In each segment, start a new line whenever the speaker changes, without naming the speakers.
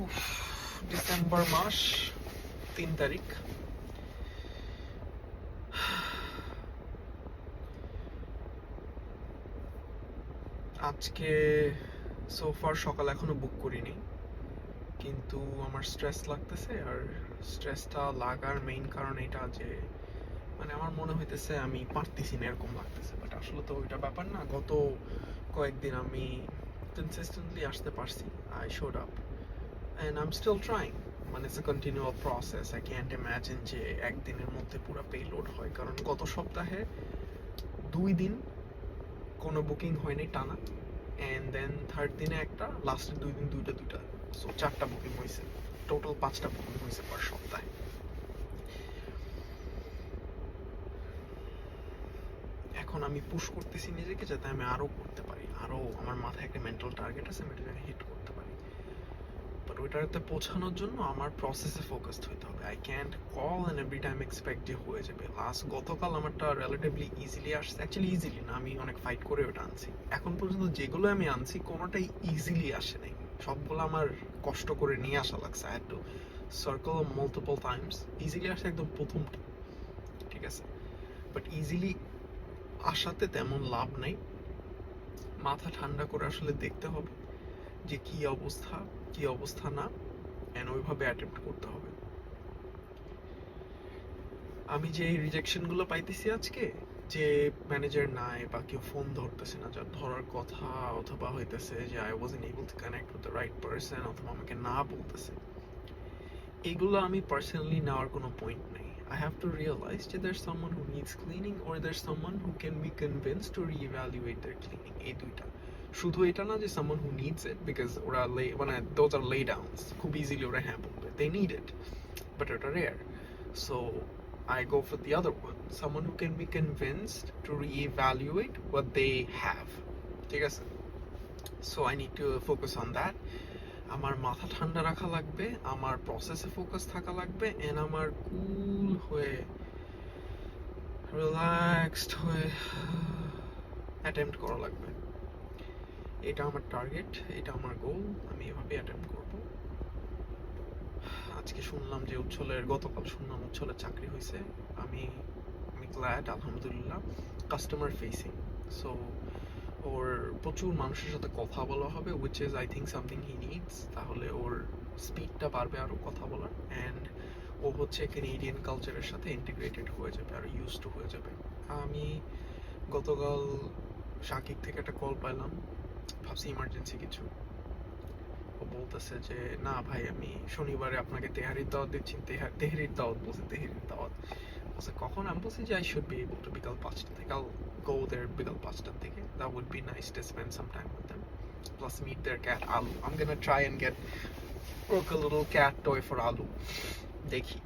উফ, ডিসেম্বর মাস 3 তারিখ। আজকে সোফার সকাল এখনো বুক করিনি, কিন্তু আমার স্ট্রেস লাগতেছে। আর স্ট্রেসটা লাগার মেইন কারণ এটা যে মানে আমার মনে হইতেছে আমি পারতেছি না, এরকম লাগতেছে। বাট আসলে তো ওইটা ব্যাপার না। গত কয়েকদিন আমি কনসিস্টেন্টলি আসতে পারছি। I showed up and I am still trying. মানে it's a continual process. I can't imagine যে একদিনের মধ্যে পুরো পে লোড হয়, কারণ গত সপ্তাহে 2 দিন কোনো বুকিং হয়নি টানা, অ্যান্ড দেন থার্ড দিনে একটা, লাস্টের 2 দিন দুইটা দুইটা, সো 4টা বুকিং হয়েছে। টোটাল 5টা বুকিং হয়েছে পার সপ্তাহে। এখন আমি পুশ করতেছি নিজেকে যাতে আমি আরও করতে পারি, আরও আমার মাথায় একটা মেন্টাল টার্গেট আছে, আমি এটা হিট করতে পারি। বাট ওইটাতে পৌঁছানোর জন্য আমার প্রসেসে ফোকাসড হতে হবে। I can't call and every time expect যে হয়ে যাবে। গতকাল আমারটা রিলেটিভলি ইজিলি আসছে। অ্যাকচুয়ালি ইজিলি না, আমি অনেক ফাইট করে ওটা আনছি। এখন পর্যন্ত যেগুলো আমি আনছি কোনোটাই ইজিলি আসে নাই, সবগুলো আমার কষ্ট করে নিয়ে আসা লাগছে। I had to circle multiple Times. Easily আসে একদম প্রথমটা, ঠিক আছে। বাট ইজিলি আসাতে তেমন লাভ নাই। মাথা ঠান্ডা করে আসলে দেখতে হবে যে কি অবস্থা, কি অবস্থা না, অ্যান্ড ওইভাবে অ্যাটেম্প্ট করতে হবে। আমি যে এই রিজেকশনগুলো পাইতেছি আজকে, যে ম্যানেজার নাই বা কেউ ফোন ধরতেছে না যার ধরার কথা, অথবা হইতেছে যে I wasn't able to connect with the right person, অথবা আমাকে না বলতেছে, এগুলো আমি পার্সোনালি নেওয়ার কোনো পয়েন্ট নেই। I have to realize that there's someone who needs cleaning or there's someone who can be convinced to reevaluate their cleaning. এই দুইটা, শুধু এটা না যে someone who needs it, because ওরা মানে those are lay downs, খুব ইজিলি ওরা হ্যাঁ বলবে, they need it, but এটা rare. So I go for the other one, someone who can be convinced to reevaluate what they have, ঠিক আছে? So I need to focus on that. আমার মাথা ঠান্ডা রাখা লাগবে, আমার প্রসেসে ফোকাস থাকা লাগবে, এন্ড আমার কুল হয়ে রিল্যাক্সড হয়ে অ্যাটেম্প্ট করা লাগবে। এটা আমার টার্গেট, এটা আমার গোল। আমি এভাবে অ্যাটেম্প্ট করব। আজকে শুনলাম যে গতকাল শুনলাম উচ্ছলের চাকরি হয়েছে। আমি আমি গ্ল্যাড, আলহামদুলিল্লাহ। কাস্টমার ফেসিং, সো ওর প্রচুর মানুষের সাথে কথা বলা হবে, which is I think something he needs. তাহলে ওর স্পিডটা বাড়বে আরও কথা বলার, অ্যান্ড ও হচ্ছে ক্যানেডিয়ান কালচারের সাথে ইন্টিগ্রেটেড হয়ে যাবে আর ইউজ টু হয়ে যাবে। আমি গতকাল শাকিব থেকে একটা কল পাইলাম, ভাবছি ইমার্জেন্সি কিছু। ও বলতেছে যে না ভাই, আমি শনিবারে আপনাকে তেহারির দাওয়াত দিচ্ছি। তেহারির দাওয়াত বলছে, তেহারির দাওয়াত বলছে কখন? আমি বলছি যে I should be able to বিকাল 5টা থেকে। I'll go there বিকাল 5টার থেকে। That would be nice to spend some time with them. Plus meet their cat Alu. I'm gonna try and work a little cat toy for Alu. দেখি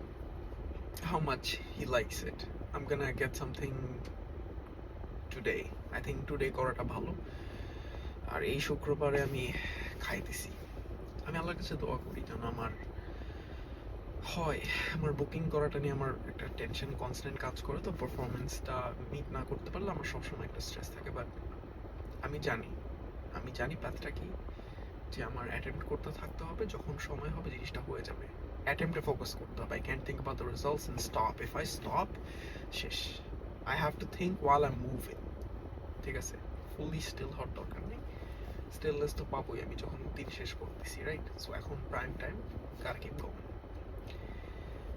how much he likes it. I'm gonna get something today. I think today করাটা ভালো। আর এই শুক্রবারে আমি খাইতেছি। আমি আল্লাহর কাছে দোয়া করি যেন আমার বুকিং করাটা নিয়ে আমার একটা টেনশন কনস্ট্যান্ট কাজ করে। তো পারফরমেন্সটা মিট না করতে পারলে আমার সবসময় একটা স্ট্রেস থাকে। বাট আমি জানি পাথটা কি, যে আমার অ্যাটেম্প্ট করতে থাকতে হবে। যখন সময় হবে জিনিসটা হয়ে যাবে। অ্যাটেম্প্টে ফোকাস করতে হবে। I can't think about the results and stop. If I stop, শেষ। I have to think while I am moving, ঠিক আছে? ফুললি স্টিল হওয়ার দরকার নেই। স্টিলনেস তো পাবোই আমি যখন দিন শেষ করতেছি, রাইট? সো এখন prime time, gotta keep going.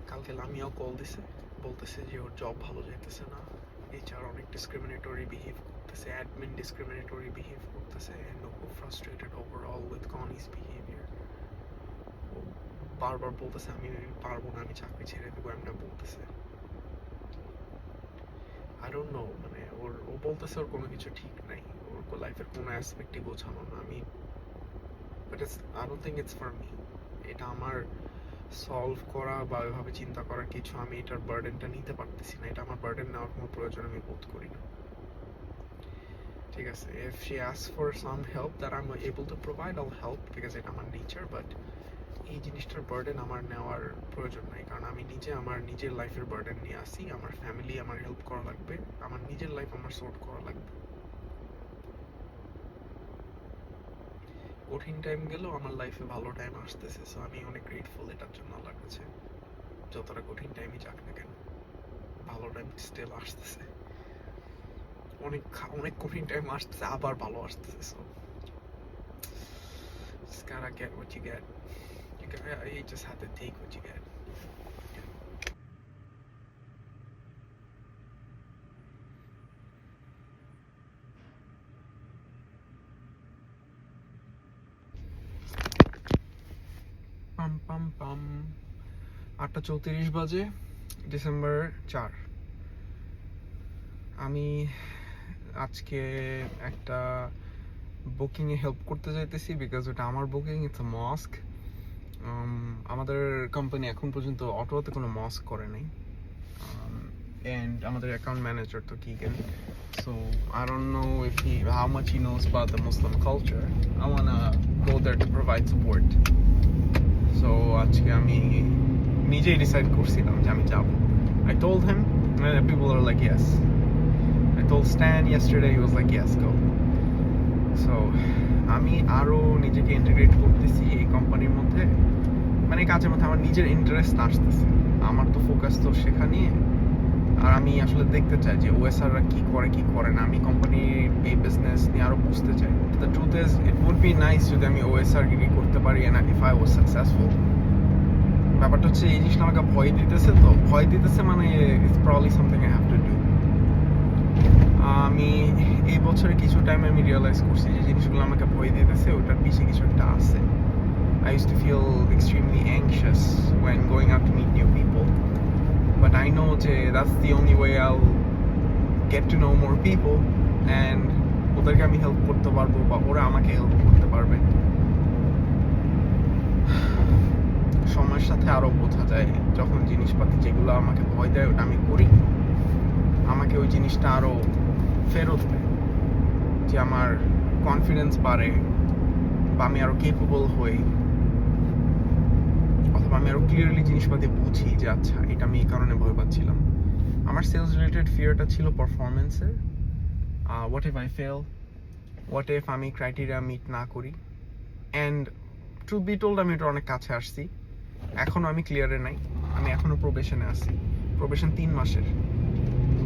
কালকে লামিয়াও কল দিছে, বলতেছে যে ওর জব ভালো যাইতেছে না, এইচআর অনেক ডিসক্রিমিনেটরি বিহেভ করতেছে, অ্যাডমিন ডিসক্রিমিনেটরি বিহেভ করতেছে, এন্ড ও খুব ফ্রাস্ট্রেটেড ওভারঅল উইথ কনিস বিহেভিয়ার। ও বারবার বলতেছে আমি পারবো না, আমি চাকরি ছেড়ে দেবো, এমনি বলতেছে। আই ডোন্ট নো, মানে ও বলতেছে ওর কোনো কিছু ঠিক নাই, ওর লাইফের কোনো অ্যাসপেক্টই গোছানো না। But I don't think it's for me. এটা আমার সলভ করা বা ওইভাবে চিন্তা করার কিছু, আমি এটার বার্ডেনটা নিতে পারতেছি না। এটা আমার বার্ডেন নেওয়ার কোনো প্রয়োজন আমি বোধ করি না, ঠিক আছে? If she ask for some help that I am able to provide, আইল হেল্প, বিকজ এটা আমার নেচার। বাট এই জিনিসটার বার্ডেন আমার নেওয়ার প্রয়োজন নাই, কারণ আমি আমার নিজের লাইফের বার্ডেন নিয়ে আসি। আমার ফ্যামিলি আমার হেল্প করা লাগবে, আমার নিজের লাইফ আমার সর্ট করা লাগবে। কঠিন টাইম গেলেও আমার লাইফে ভালো টাইম আসতেছে, সো আমি অনেক গ্রেটফুল এটার জন্য আল্লাহর কাছে। যতটা কঠিন টাইমই যাক না কেন, ভালো টাইম স্টিল আসতেছে। অনেক অনেক কঠিন টাইম আসতেছে, আবার ভালো আসতেছে। So just gotta get what you get. You just have to take what you get. পাম পাম পাম 8:34 বাজে, ডিসেম্বর 4। আমি আজকে একটা বুকিং এ হেল্প করতে যাইতেছি, বিকজ ওটা আমার বুকিং, ইটস আ মস্ক। আমাদের কোম্পানি এখন পর্যন্ত অটোতে কোনো মস্ক করে নাই, and আমাদের অ্যাকাউন্ট ম্যানেজার তো Keegan, so I don't know if how much he knows about the Muslim culture. I wanna go there to provide support. So আজকে আমি নিজেই ডিসাইড করছিলাম যে আমি যাব। I told him and people are like yes. I told Stan yesterday, he was like yes, go. So আমি আরো নিজেকে ইন্টিগ্রেট করতেছি এই কোম্পানির মধ্যে, মানে কাজের মধ্যে আমার নিজের ইন্টারেস্ট আসতেছে। আমার তো ফোকাস তো সেখানে, আর আমি আসলে দেখতে চাই যে ওএসআররা কি করে না। আমি কোম্পানির এই বিজনেস নিয়ে আরো বুঝতে চাই। The truth is it would be nice যদি আমি ওএসআর গিরি করতে পারি and if I was successful. ব্যাপারটা হচ্ছে এই জিনিসটা আমাকে ভয় দিতেছে, মানে it's probably something I have to do. আমি এই বছরে কিছু টাইম আমি রিয়েলাইজ করছি যে জিনিসগুলো আমাকে ভয় দিতেছে, ওটার পিছিয়ে কিছু একটা আছে। I used to feel extremely anxious when going out to meet new people, but I know that that's the only way I'll get to know more people and ওদেরকে আমি হেল্প করতে পারবো বা ওরা আমাকে হেল্প করতে পারবে। সময়ের সাথে আরো বোঝা যায় যখন জিনিসপাতি যেগুলো আমাকে ভয় দেয় ওটা আমি করি, আমাকে ওই জিনিসটা আরো ফেরত দেয়, যে আমার কনফিডেন্স বাড়ে বা আমি আরো কেপেবল হই, অথবা আমি আরো ক্লিয়ারলি জিনিসপাতি বুঝি যে আচ্ছা এটা আমি এই কারণে ভয় পাচ্ছিলাম। আমার সেলস রিলেটেড ফিয়ারটা ছিল পারফরমেন্সের। What if I fail, what if আমি ক্রাইটেরিয়া মিট না করি। অ্যান্ড ট্রুথ বি টোল্ড আমি এটা অনেক কাছে আসছি, এখনো আমি ক্লিয়ারে নাই, আমি এখনো প্রবেশনে আছি। প্রবেশন 3 মাসের,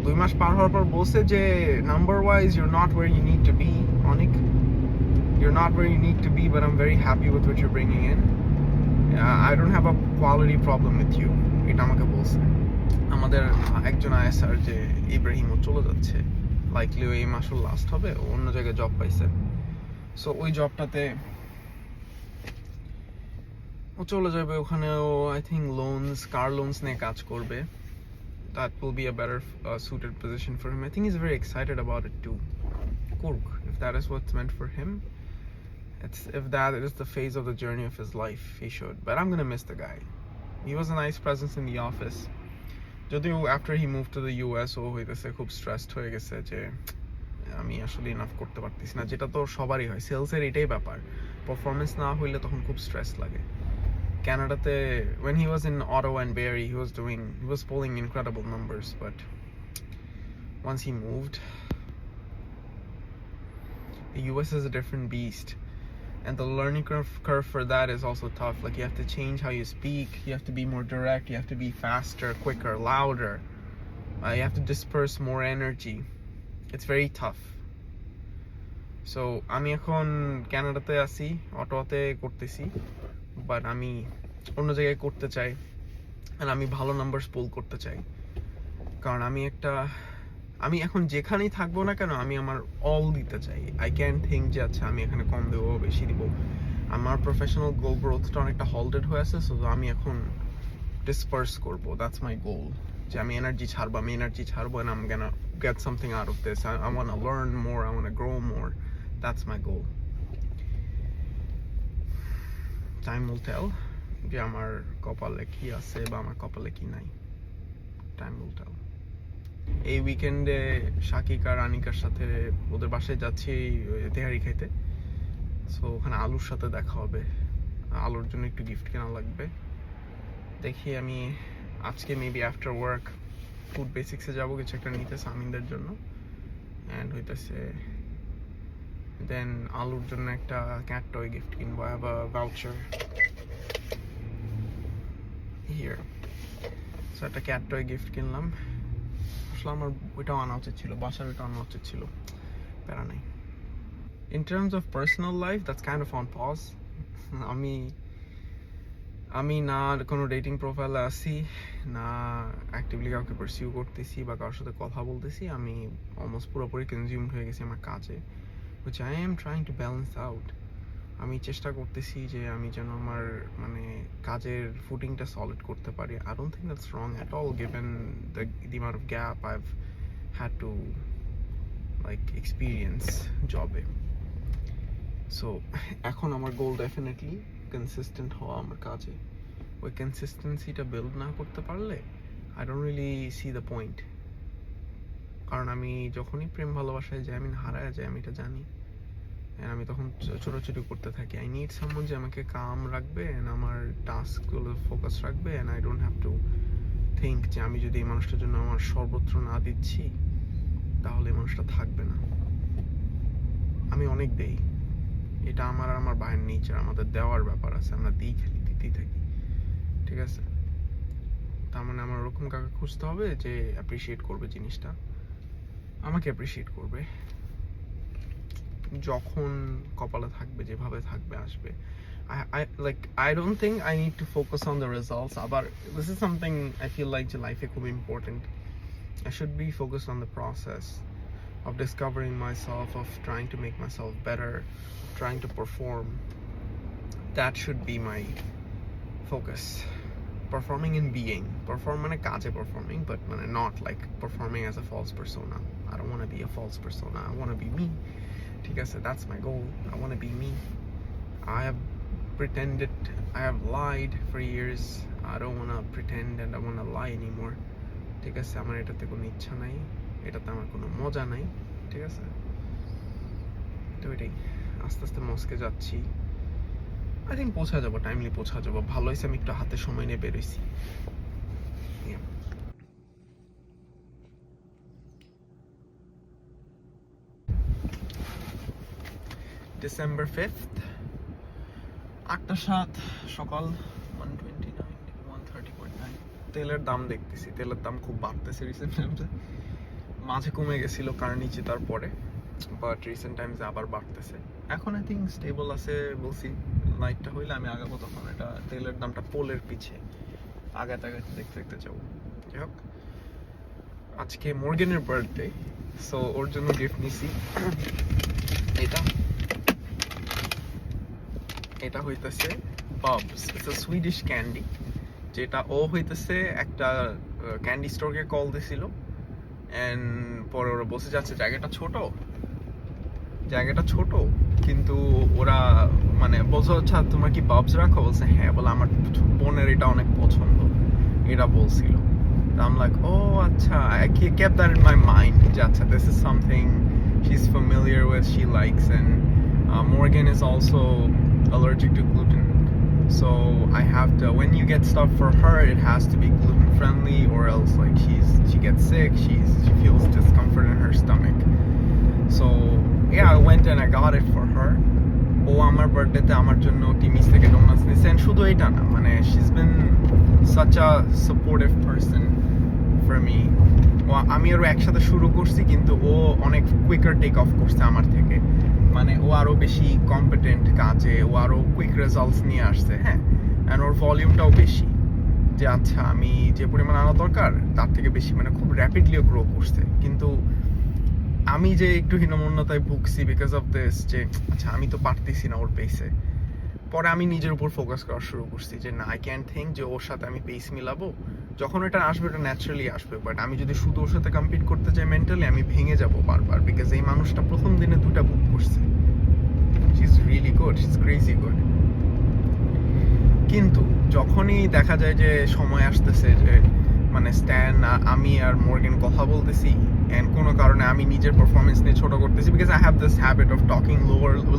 2 মাস পার হওয়ার পর বলছে যে number wise you're not where you need to be অনেক, you're not where you need to be, but I'm very happy with what you're bringing in. I don't have a quality problem with you. এটা আমাকে বলছে। আমাদের একজন ISR যে ইব্রাহিম, ও চলে যাচ্ছে, likely এই মাসের লাস্ট হবে, ও অন্য জায়গায় জব পাইছে। সো ওই জবটাতে ও চলে যাবে, ওখানে ও আই থিঙ্ক কার লোনস নিয়ে কাজ করবে। That will be a better suited position for him. I think he's very excited about it too. Kurk, if that is what's meant for him, if that is the phase of the journey of his life, he should. But I'm gonna miss the guy. He was a nice presence in the office. যদিও after he moved to the US ও হইতেছে খুব stressed হয়ে গেছে যে আমি আসলে enough করতে পারতেছি না, যেটা তো সবারই হয়, সেলসের এটাই ব্যাপার। পারফরমেন্স না হইলে তখন খুব স্ট্রেস লাগে। ক্যানাডাতে when he was in Ottawa and Barrie, he was pulling incredible numbers, but once he moved, the US is a different beast. And the learning curve for that is also tough. Like, you have to change how you speak, you have to be more direct, you have to be faster, quicker, louder. You have to disperse more energy. It's very tough. So আমি এখন ক্যানাডাতে আছি, অটোতে করতেছি, but আমি অন্য জায়গায় করতে চাই, আর আমি ভালো নাম্বারস পুল করতে চাই। কারণ আমি এখন যেখানেই থাকবো না কেন আমি আমার অল দিতে চাই। আই ক্যান থিঙ্ক যে আচ্ছা আমি এখানে কম দেবো, বেশি দিব। আমার প্রফেশনাল গ্রোথটা অনেকটা হল্টেড হয়ে আছে, সো আমি এখন ডিসপার্স করবো। দ্যাটস মাই গোল, যে আমি এনার্জি ছাড়বো and I'm gonna get something out of this. I want to learn more, I want to grow more. That's my goal. Time will tell যে আমার কপালে কি আছে বা আমার কপালে কি নাই। Time will tell. এই উইকেন্ডে শাকিক আর আনিকার সাথে ওদের বাসায় যাচ্ছি তেহারি খাইতে। সো ওখানে আলুর সাথে দেখা হবে, আলুর জন্য একটু গিফট কেনা লাগবে। দেখি আমি আজকে মেবি আফটার ওয়ার্ক ফুড বেসিক্সে যাবো কিছু একটা নিতে সামিনদের জন্য, অ্যান্ড হইতেছে দেন আলুর জন্য একটা ক্যাট টয় গিফট কিনবো। I have a voucher here, so একটা ক্যাট টয় গিফট কিনলাম। আসলে আমার ওইটাও আনা উচিত ছিল, বাসার ওইটা আনা উচিত ছিল, প্যারা নাই। In terms of personal life that's kind of on pause. আমি না কোনো ডেটিং প্রোফাইলে আছি, না অ্যাক্টিভলি কাউকে পারসিউ করতেছি বা কারোর সাথে কথা বলতেছি। আমি অলমোস্ট পুরোপুরি কনজিউমড হয়ে গেছি আমার কাজে, which I am trying to balance out. আমি চেষ্টা করতেছি যে আমি যেন আমার মানে কাজের ফুটিংটা সলিড করতে পারি। I don't think that's wrong at all given the amount of gap I've had to like experience জবে। সো এখন আমার গোল ডেফিনেটলি কনসিস্টেন্ট হওয়া আমার কাজে। ওই কনসিস্টেন্সিটা বিল্ড না করতে পারলে I don't really C the point. কারণ আমি যখনই প্রেম ভালোবাসায় যাই, আমি হারায় যাই, আমি এটা জানি। আমি তখন ছোটাছুটি করতে থাকি। আই নিড সামওয়ান যে আমাকে কাম রাখবে এন্ড আমার টাস্কগুলো ফোকাস রাখবে, and I don't have to think যে আমি যদি এই মানুষটার জন্য আমার সর্বত্র না দিচ্ছি তাহলে এই মানুষটা থাকবে না। আমি অনেক দেই, এটা আমার আর আমার ভাইয়ের নেচার, আমাদের দেওয়ার ব্যাপার আছে, আমরা দিই, খালি দিতেই থাকি, ঠিক আছে? তার মানে আমার ওরকম কাউকে খুঁজতে হবে যে অ্যাপ্রিসিয়েট করবে জিনিসটা, আমাকে অ্যাপ্রিসিয়েট করবে, যখন কপালে থাকবে, যেভাবে থাকবে আসবে। I don't think I need to focus on the results. But this is something I feel like in life could be important. I should be focused on the process of discovering myself, of trying to make myself better, trying to perform. That should be my focus. Performing in being. Perform মানে কাজে performing, but মানে not like performing as a false persona. I don't want to be a false persona. I want to be me. ঠিক আছে, that's my goal. I want to be me. I have pretended, I have lied for years. I don't want to pretend and I want to lie anymore. ঠিক আছে, আমার এটাতে কোনো ইচ্ছা নাই, এটাতে আমার কোনো মজা নাই, ঠিক আছে? তো এটাই, আস্তে আস্তে মস্কে যাচ্ছি। আই থিঙ্ক পৌঁছা যাবো, টাইমলি পৌঁছা যাবো। ভালো হয়েছে আমি একটু হাতে সময় নিয়ে বেরোইছি। ডিসেম্বর 5th, 8:07 সকাল, 129, তেলের দাম দেখতেছি, তেলের দাম খুব বাড়তেছে রিসেন্ট টাইমসে। মাঝে কমে গেছিল কারণিচে, তারপরে বাট রিসেন্ট টাইমসে আবার বাড়তেছে। এখন আই থিঙ্ক স্টেবল আছে বলছি। লাইটটা হইলে আমি আগাবো, তখন এটা তেলের দামটা পোলের পিছে আগাতে আগাতে দেখতে দেখতে যাবো। যাই হোক, আজকে মর্গেনের বার্থডে, সো ওর জন্য গিফট নিছি। এটা হইতেছে বাবস, ইটস আ সুইডিশ ক্যান্ডি, যেটা ও হইতেছে একটা ক্যান্ডি স্টোরকে কল দিছিল, এন্ড পরে ওরা বসে যাচ্ছে জায়গাটা ছোট, কিন্তু ওরা মানে বলছে আচ্ছা তোমরা কি বাবস রাখো? বলছে হ্যাঁ। বলে আমার বোনের এটা অনেক পছন্দ, এটা বলছিল। I'm like, oh acha, I kept that in my mind. Acha, this is something she's familiar with, she likes, and Morgan is also allergic to gluten. So I have to, when you get stuff for her, it has to be gluten friendly, or else like she gets sick, she feels discomfort in her stomach. So yeah, I went and I got it for her. ও আমার বার্থডেতে আমার জন্য টিমিস থেকে doughnuts নিছে, and শুধু এটা না, মানে she's been such a supportive person for me. আমি আরো একসাথে শুরু করছি, কিন্তু ও অনেক কুইকার টেক অফ করছে আমার থেকে। মানে ও আরো বেশি কম্পিটেন্ট কাজে, ও আরো কুইক রেজাল্টস নিয়ে আসছে, হ্যাঁ, এন্ড ওর ভলিউমটাও বেশি, যে আচ্ছা আমি যে পরিমাণ আনা দরকার তার থেকে বেশি, মানে খুব র্যাপিডলি গ্রো করছে। কিন্তু আমি যে একটু হীনমন্যতায় ভুগছি বিকজ অফ দিস, যে আচ্ছা আমি তো পারতেছি না ওর পেসে। পরে আমি নিজের উপর ফোকাস করা শুরু করছি যে না, আই ক্যান থিঙ্ক যে ওর সাথে আমি পেস মিলাবো, যখন এটা আসবে এটা ন্যাচারালি আসবে। বাট আমি যদি শুধু ওর সাথে কম্পিট করতে চাই মেন্টালি, আমি ভেঙে যাবো বারবার, বিকজ এই মানুষটা প্রথম দিনে 2টা বুক করছে। She is really good, she is crazy good. কিন্তু যখনই দেখা যায় যে সময় আসতেছে যে মানে স্ট্যান, আমি আর মর্গেন কথা বলতেছি, এন্ড কোনো কারণে আমি নিজের পারফরমেন্স নিয়ে ছোট করতেছি, because I have this habit of talking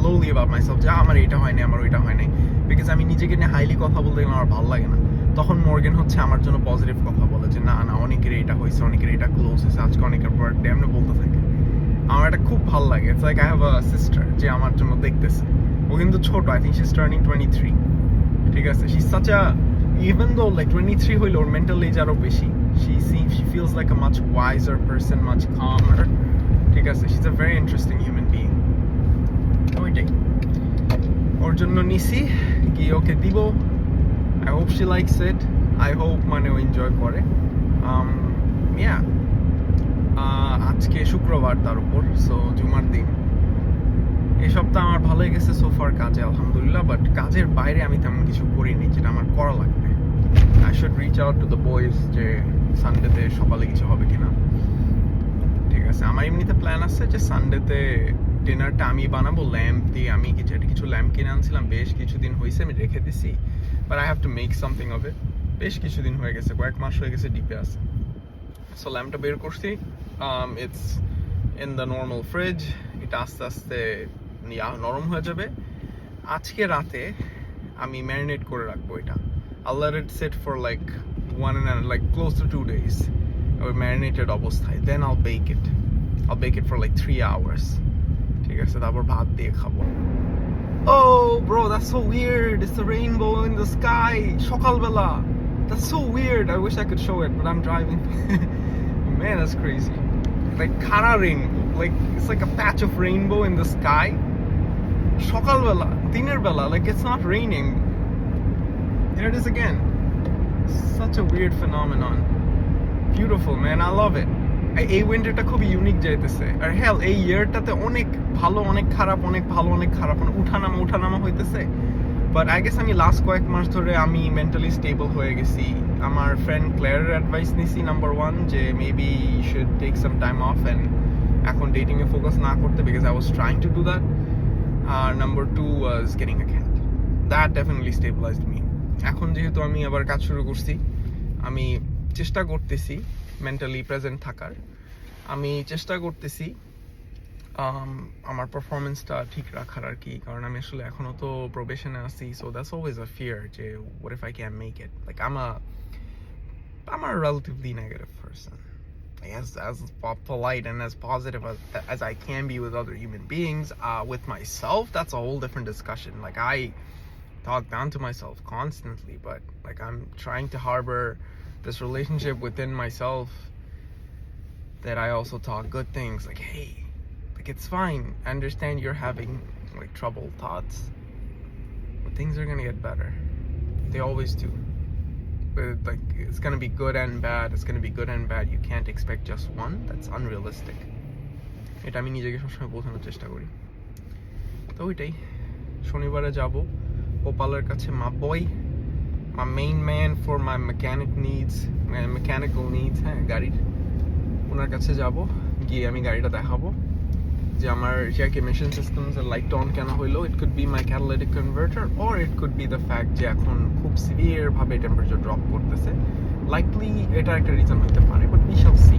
lowly about myself, যে আমার এটা হয় না, আমার ওইটা হয় নাই, বিকজ আমি নিজেকে নিয়ে হাইলি কথা বলতে গেলে আমার ভালো লাগে না। তখন মর্গেন হচ্ছে আমার জন্য পজিটিভ কথা বলে, যে না না, অনেকের এটা হয়েছে, অনেকের এটা ক্লোজ হয়েছে, আজকে অনেকের বার্থডে, এমনি বলতে থাকে। আমার এটা খুব ভাল লাগে। It's like I have a sister যে আমার জন্য দেখতেছে। ও কিন্তু ছোট, I think she's turning 23. ঠিক আছে, she's such a, even though like 23 হইলো ওর mental age আরো বেশি, she feels like a much wiser person, much calmer. ঠিক আছে, she's a very interesting human being. ওইটাই ওর জন্য নিছি, গিয়ে ওকে দিব। I hope she likes it. I hope মানে ও এনজয় করে। Yeah. আজকে শুক্রবার তার উপর, সো জুমার দিন। এই সপ্তাহ আমার ভালোই গেছে সোফার কাজে আলহামদুলিল্লাহ, বাট কাজের বাইরে আমি তেমন কিছু করিনি যেটা আমার করা লাগবে। I should reach out to the boys যে সানডেতে সকালে কিছু হবে কিনা। ঠিক আছে, আমার এমনিতে প্ল্যান আছে যে সানডেতে ডিনারটা আমি বানাবো ল্যাম্প দিয়ে। আমি কিছু ল্যাম্প কিনে আনছিলাম, বেশ কিছুদিন হয়েছে আমি রেখে দিছি, but I have to make something of it. বেশ কিছুদিন হয়ে গেছে, কয়েক মাস হয়ে গেছে ডিপে আছে। সো ল্যাম্পটা বের করছি, it's in the normal fridge. এটা আস্তে আস্তে নরম হয়ে যাবে। আজকে রাতে আমি ম্যারিনেট করে রাখবো এটা। I'll let it sit for like close to 2 days or marinated অবস্থায়, then I'll bake it for like 3 hours. ঠিক আছে, তারপর ভাত দিয়ে খাবো। Oh bro, that's so weird, it's a rainbow in the sky সকালবেলা। That's so weird, I wish I could show it but I'm driving. Man, that's crazy. Like khara rainbow, like it's like a patch of rainbow in the sky সকালবেলা, দিনের বেলা, like it's not raining. There it is again. Such a weird phenomenon. Beautiful, man, I love it. এই উইন্টারটা খুবই unique যাইতেছে। আর হেল এই ইয়ারটাতে অনেক ভালো অনেক খারাপ, অনেক ভালো অনেক খারাপ, উঠানামা হইতেছে। বাট আই গেস আমি লাস্ট কয়েক মাস ধরে আমি মেন্টালি স্টেবল হয়ে গেছি। আমার ফ্রেন্ড ক্লেয়ারের অ্যাডভাইস নিছি, নাম্বার 1 যে maybe you should take some time off and এখন ডেটিং এ ফোকাস না করতে, because I was trying to do that. আর number 2 was getting a cat. That definitely stabilised me. এখন যেহেতু আমি আবার কাজ শুরু করছি, আমি চেষ্টা করতেছি মেন্টালি প্রেজেন্ট থাকার। আমি চেষ্টা করতেছি আমার পারফরমেন্সটা ঠিক রাখার আর কি, কারণ আমি আসলে এখনো তো প্রবেশনে আছি। So that's always a fear যে what if I can't make it. Like I'm a relatively negative person, like as polite and as positive as I can be with other human beings. With myself, that's a whole different discussion. Like I talk down to myself constantly, but like I'm trying to harbor this relationship within myself that I also talk good things, like hey, like it's fine, I understand you're having like troubled thoughts, but things are gonna get better. They always do. But like it's gonna be good and bad, it's gonna be good and bad. You can't expect just one. That's unrealistic. এটা আমি নিজেকে সবসময় বোঝানোর চেষ্টা করি। তো ওইটাই, শনিবারে যাব গোপালের কাছে, মা বয়, my main man for my mechanical needs, হ্যাঁ গাড়ির, ওনার কাছে যাব। গিয়ে আমি গাড়িটা দেখাবো যে আমার কি এমিশন সিস্টেমস এর লাইট অন কেন হইলো। It could be my catalytic converter or it could be the fact যে এখন খুব সিভিয়ার ভাবে টেম্পারেচার ড্রপ করতেছে। লাইকলি এটা একটা রিজন হতে পারে, বাট উই শ্যাল সি।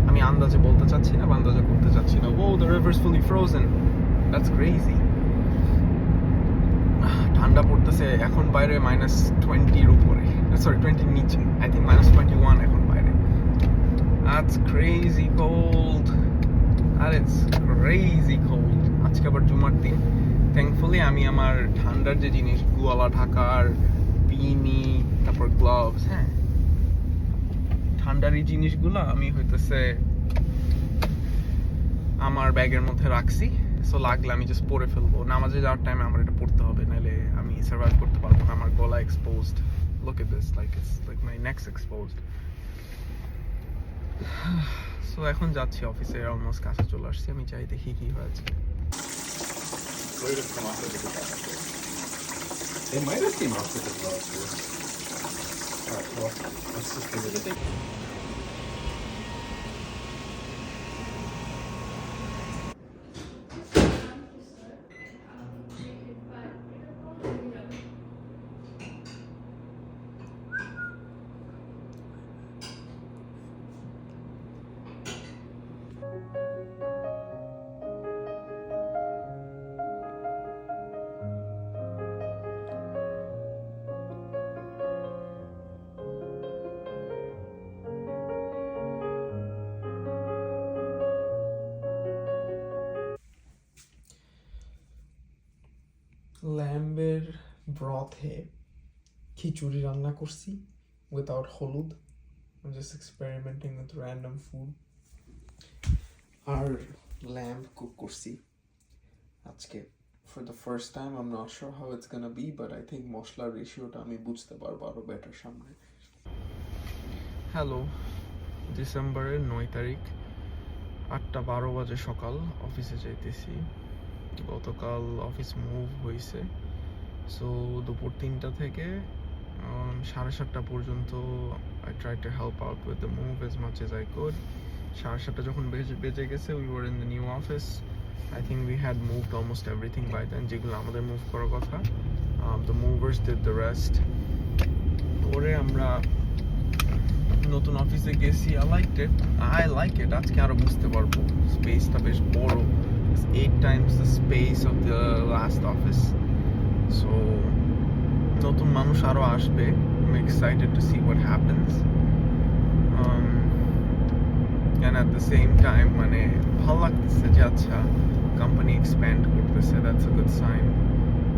আমি আন্দাজে বলতে চাচ্ছি না বা আন্দাজে করতে চাচ্ছি না। Oh the rivers fully frozen, that's crazy. ঠান্ডা পড়তেছে এখন বাইরে -20 উপরে, সরি 20 নিচে, আই থিঙ্ক -21 এখন বাইরে। That's crazy cold. That is crazy cold. আজকে আবার জুমার দিন। থ্যাঙ্কফুলি আমি আমার ঠান্ডার যে জিনিস, গলা ঢাকার, বিনি, তারপর গ্লাভস, হ্যাঁ ঠান্ডার এই জিনিসগুলো আমি হইতেছে আমার ব্যাগের মধ্যে রাখছি। সো লাগলে আমি জাস্ট পরে ফেলবো। নামাজে যাওয়ার টাইমে আমার এটা পড়তে হবে, নাহলে আমি সার্ভাইভ করতে পারবো না। আমার গলা exposed. Look at this, like it's like my neck's exposed. So এখন যাচ্ছি অফিসে, অলমোস্ট কাছে চলে আসছি। আমি চাই দেখি কি হয়েছে।
They might have came off with the gloves too. Alright, well, let's just give it a
ল্যাম্বের ব্রথে খিচুড়ি রান্না করছি উইথাউট হলুদ। I'm just experimenting with random food. R lamb cook করছি আজকে for the first time. I'm not sure how it's gonna be, but I think মশলার রেশিওটা আমি বুঝতে পারবো আরো বেটার সামনে। হ্যালো, ডিসেম্বরের 9 তারিখ 8:12 বাজে সকাল, অফিসে যাইতেছি। গতকাল অফিস মুভ হয়েছে, সো দুপুর 3টা থেকে 7:30 পর্যন্ত I tried to help out with the move as much as I could. 7:30 যখন বেজে গেছে, we were in the new office. I think we had moved almost everything by then, যেগুলো আমাদের মুভ করার কথা। The movers did the rest. পরে আমরা নতুন অফিসে গেছি। I like it. আজকে আরো বুঝতে পারবো, স্পেসটা বেশ বড়। It's 8 times the space of the last office. So নতুন মানুষ আরো আসবে। I'm excited to see what happens. And at the same time মানে ভালো লাগতেছে যে আচ্ছা কোম্পানি এক্সপ্যান্ড করতেছে, that's a good sign.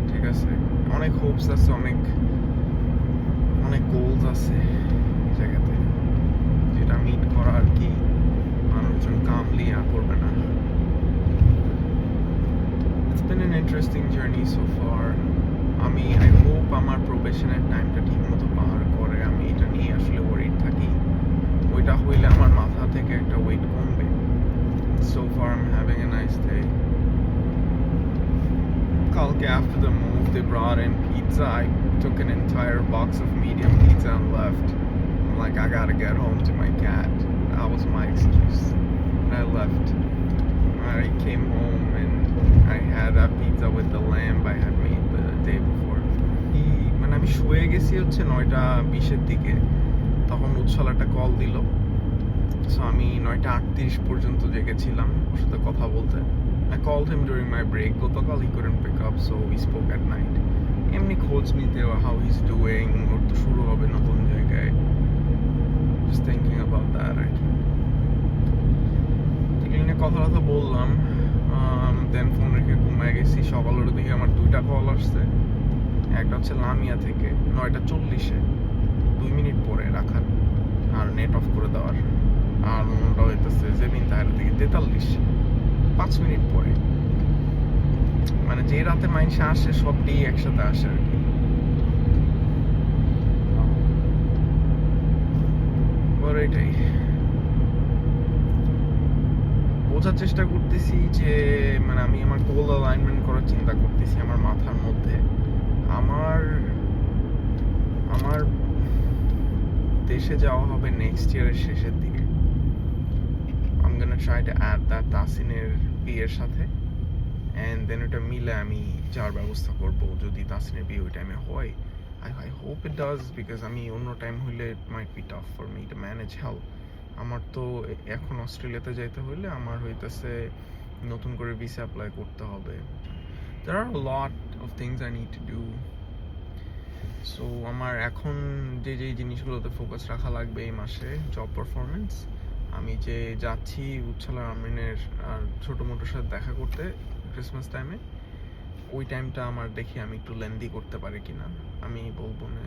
ঠিক আছে, অনেক হোপস আছে, অনেক গোলস আছে এই জায়গাতে, যেটা মিট করা আর কি মানুষজন কামলি করবে না। It's been an interesting journey so far. I hope আমার প্রবেশনের টাইমটা ঠিক মতো পার করে। আমি এটা নিয়ে আসলে ওয়ারিড থাকি, ওইটা হইলে আমার মাথা থেকে একটা ওয়েট কমবে। So far I'm having a nice day. Kalke after the move they brought in pizza. I took an entire box of medium pizza and left. I'm like, I gotta get home to my cat. That was my excuse. And I left. I came home and I had that pizza with the lamb I had made the day before. মানে আমি শুয়ে গেছি হচ্ছে 9:20 দিকে, তখন উৎসল একটা call দিল। So আমি 9:38 পর্যন্ত জেগেছিলাম ওর সাথে কথা বলতে। I called him during my break. গতকাল he couldn't pick up, so we spoke at night. এমনি খোঁজ নিতে, how he's doing, ওর তো শুরু হবে নতুন জায়গায়, just thinking about that আর কি। এগুলো নিয়ে কথা বললাম, দেন ফোন রেখে ঘুমায় গেছি। সকালের দিকে আমার 2টা কল আসছে। একটা হচ্ছে লামিয়া থেকে 9:40-এ 2 মিনিট পরে রাখার আর নেট অফ করে দেওয়ার, আর অন্যটা হইতেছে জেমিন তাহের থেকে 43 5 মিনিট পরে। মানে যে রাতে মাইনসে আসে সবটি একসাথে আসে আর কি। এটাই বোঝার চেষ্টা করতেছি যে মানে আমি আমার গোল অ্যালাইনমেন্ট করার চিন্তা করতেছি আমার মাথার মধ্যে। আমার দেশে যাওয়া হবে নেক্সট ইয়ারের শেষের দিকে। I'm gonna try to add that তাসিনের বিয়ের সাথে, and then ওটা মিলে আমি যাওয়ার ব্যবস্থা করব যদি তাসিনের বিয়ে ওই টাইমে হয়। I hope it does, because আমি অন্য টাইম হইলে it might be tough for me to manage health. আমার তো এখন অস্ট্রেলিয়াতে যাইতে হইলে আমার হইতেছে নতুন করে ভিসা অ্যাপ্লাই করতে হবে। There are a lot of things I need to do. So আমার এখন যে জিনিসগুলোতে ফোকাস রাখা লাগবে এই মাসে, জব পারফরমেন্স। আমি যে যাচ্ছি উচ্ছলা আমিনের আর ছোটো মোটোর সাথে দেখা করতে ক্রিসমাস টাইমে, ওই টাইমটা আমার দেখি আমি একটু লেন্দি করতে পারি কিনা। আমি বলবো না,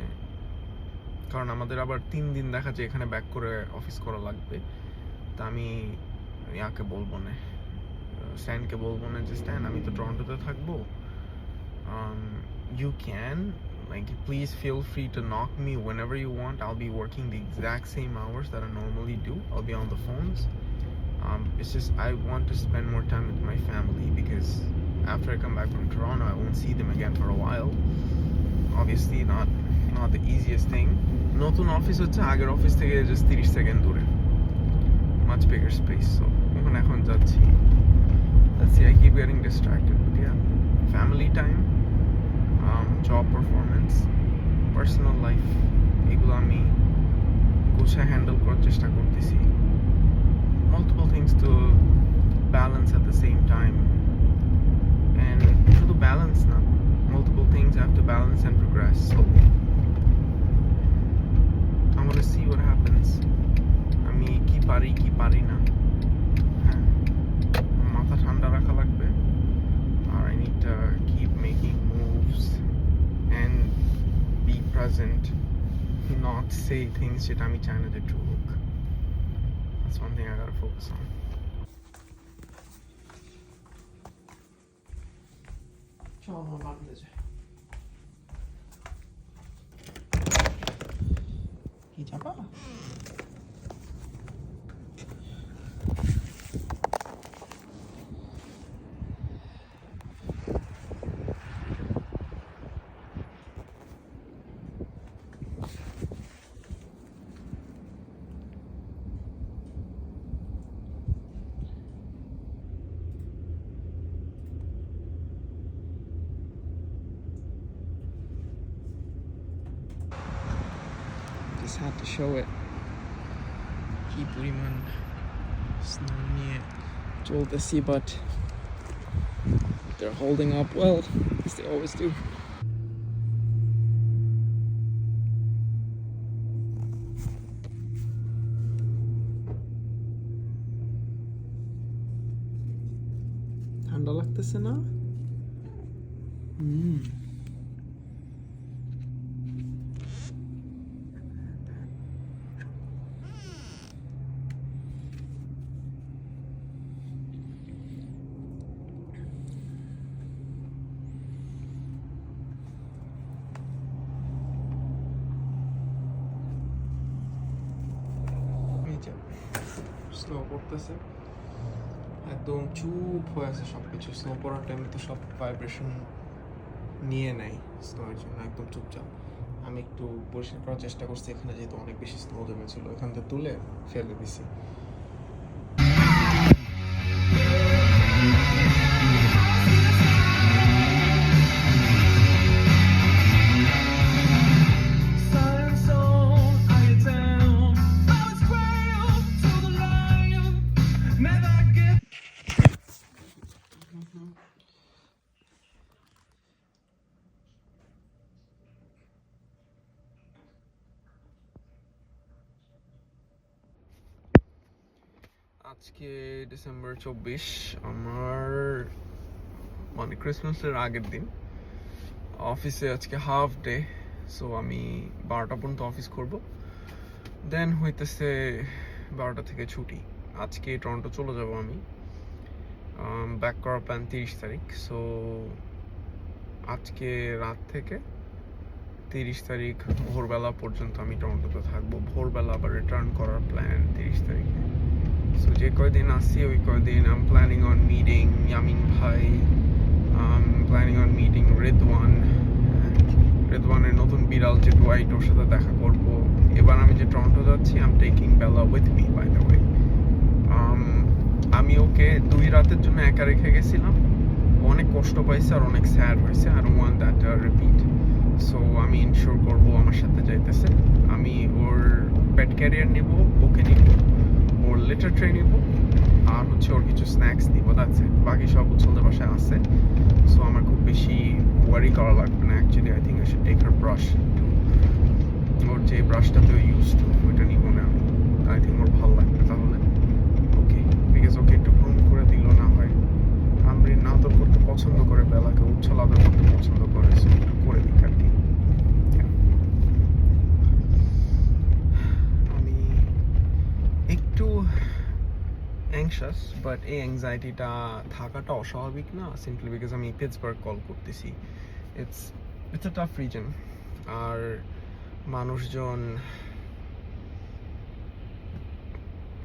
কারণ আমাদের আবার 3 দিন দেখা যায় এখানে ব্যাক করে অফিস করা লাগবে। তা আমি ইয়াকে বলবো না, স্ট্যানকে বলবো না যে স্ট্যান আমি তো টরন্টোতে থাকবো, you can please feel free to knock me whenever you want. I'll be working the exact same hours that I normally do. I'll be on the phones. It's just I want to spend more time with my family, because after I come back from Toronto I won't see them again for a while. Obviously not the easiest thing. নতুন office হচ্ছে আগের office থেকে just 30 second দূরে, much bigger space. So এখন যাচ্ছি। Let's see, I keep getting distracted, but yeah, family time, job performance, personal life, এগুলো আমি গুছিয়ে হ্যান্ডেল করার চেষ্টা করতেছি। Multiple things to balance at the same time, and শুধু balance না, multiple things I have to balance and progress. So I'm gonna see what happens. আমি কি পারি না, হ্যাঁ মাথা ঠান্ডা রাখা লাগবে, আর I need to keep making moves not say things যেটা আমি চাই না যে true হোক. That's one thing I gotta focus on. চল আমার বাড়িতে যাই. কি যাবা? Just had to show it. কি পরিমাণ snow নিয়ে চলতেছি, but they're holding up well, as they always do. ঠান্ডা লাগতেছে না? স্নো পড়তেছে, একদম চুপ হয়ে আছে সবকিছু. স্নো পড়ার টাইমে তো সব ভাইব্রেশন নিয়ে নেয় স্নোয়ের জন্য, একদম চুপচাপ. আমি একটু পরিষ্কার করার চেষ্টা করছি এখানে, যেহেতু অনেক বেশি স্নো জমেছিল, এখান থেকে তুলে ফেলে দিছি. আজকে ডিসেম্বর 24, আমার মানে ক্রিসমাসের আগের দিন. অফিসে আজকে হাফ ডে, সো আমি 12টা পর্যন্ত অফিস করব, দেন হইতেছে 12টা থেকে ছুটি. আজকে টরন্টো চলে যাব আমি. ব্যাক করার প্ল্যান 30 তারিখ. সো আজকে রাত থেকে 30 তারিখ ভোরবেলা পর্যন্ত আমি টরন্টোতে থাকবো. ভোরবেলা আবার রিটার্ন করার প্ল্যান 30 তারিখে. সো যে কয়দিন আসি ওই কয়দিন I am planning on meeting Yamin ভাই, প্ল্যানিং অন মিটিং রেদওয়ানের নতুন বিড়াল যে ডুয়াইট, ওর সাথে দেখা করব. এবার আমি যে টরন্টো যাচ্ছি, I am taking Bella with me, by the way. আমি ওকে 2 রাতের জন্য একা রেখে গেছিলাম, অনেক কষ্ট পাইছে আর অনেক স্যাড হয়েছে. I don't want that repeat. So আমি ইনশিওর করব আমার সাথে যাইতেছে. আমি ওর পেট ক্যারিয়ার নিব, ওকে নিব, ওর লিটার ট্রে নিব, আর হচ্ছে ওর কিছু স্ন্যাক্স নিব. That's it. বাকি সব উচ্ছলদের বাসায় আছে, সো আমার খুব বেশি ওয়ারি করা লাগবে না. Actually I think I should take her brush too. ওর যে ব্রাশটাতে ইউজ টু, ওইটা নিব না আমি. আই থিঙ্ক ওর ভালো লাগবে তাহলে. ওকে, বিকজ ওকে একটু গ্রুম করে দিল না হয়. আমরিন আদর করতে পছন্দ করে, বেলাকে উচ্ছল আদর করতে পছন্দ করে, সো একটু করে দিক আর কি. আমি একটু অ্যাংশাস, বাট এই অ্যাংজাইটিটা থাকাটা অস্বাভাবিক না, সিম্পলি বিকজ আমি পিটসবার্গ কল করতেছি. It's a tough reason. আর মানুষজন